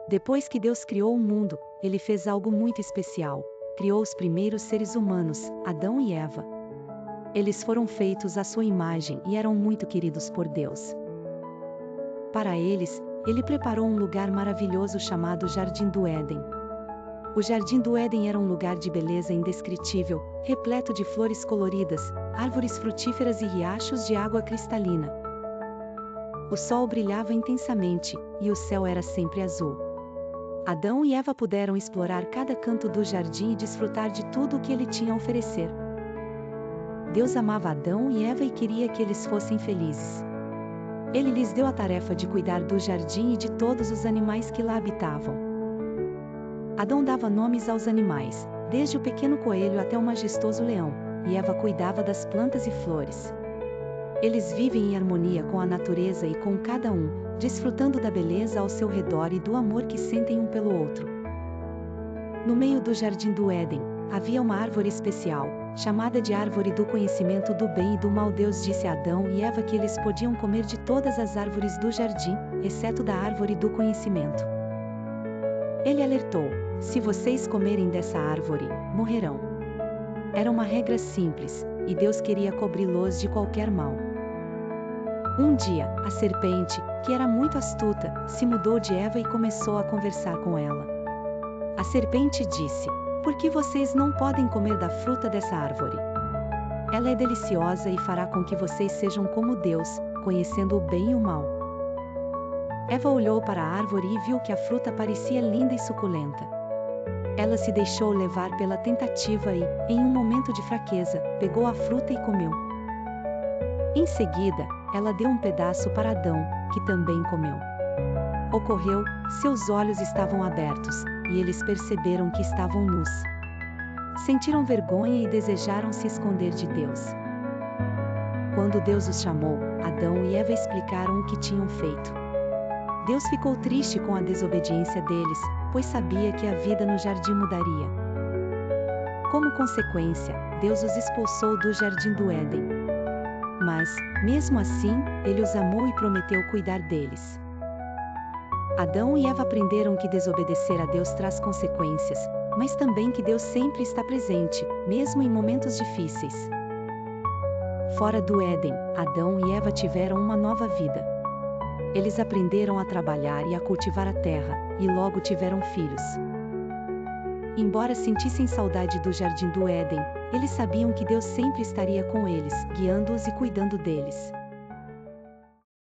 Depois que Deus criou o mundo, ele fez algo muito especial. Criou os primeiros seres humanos, Adão e Eva. Eles foram feitos à sua imagem e eram muito queridos por Deus. Para eles, ele preparou um lugar maravilhoso chamado Jardim do Éden. O Jardim do Éden era um lugar de beleza indescritível, repleto de flores coloridas, árvores frutíferas e riachos de água cristalina. O sol brilhava intensamente, e o céu era sempre azul. Adão e Eva puderam explorar cada canto do jardim e desfrutar de tudo o que ele tinha a oferecer. Deus amava Adão e Eva e queria que eles fossem felizes. Ele lhes deu a tarefa de cuidar do jardim e de todos os animais que lá habitavam. Adão dava nomes aos animais, desde o pequeno coelho até o majestoso leão, e Eva cuidava das plantas e flores. Eles vivem em harmonia com a natureza e com cada um, desfrutando da beleza ao seu redor e do amor que sentem um pelo outro. No meio do Jardim do Éden, havia uma árvore especial, chamada de Árvore do Conhecimento do Bem e do Mal. Deus disse a Adão e Eva que eles podiam comer de todas as árvores do jardim, exceto da Árvore do Conhecimento. Ele alertou: se vocês comerem dessa árvore, morrerão. Era uma regra simples, e Deus queria cobri-los de qualquer mal. Um dia, a serpente, que era muito astuta, se mudou de Eva e começou a conversar com ela. A serpente disse: por que vocês não podem comer da fruta dessa árvore? Ela é deliciosa e fará com que vocês sejam como Deus, conhecendo o bem e o mal. Eva olhou para a árvore e viu que a fruta parecia linda e suculenta. Ela se deixou levar pela tentativa e, em um momento de fraqueza, pegou a fruta e comeu. Em seguida, ela deu um pedaço para Adão, que também comeu. Ocorreu, seus olhos estavam abertos, e eles perceberam que estavam nus. Sentiram vergonha e desejaram se esconder de Deus. Quando Deus os chamou, Adão e Eva explicaram o que tinham feito. Deus ficou triste com a desobediência deles, pois sabia que a vida no jardim mudaria. Como consequência, Deus os expulsou do Jardim do Éden. Mas, mesmo assim, ele os amou e prometeu cuidar deles. Adão e Eva aprenderam que desobedecer a Deus traz consequências, mas também que Deus sempre está presente, mesmo em momentos difíceis. Fora do Éden, Adão e Eva tiveram uma nova vida. Eles aprenderam a trabalhar e a cultivar a terra, e logo tiveram filhos. Embora sentissem saudade do Jardim do Éden, eles sabiam que Deus sempre estaria com eles, guiando-os e cuidando deles.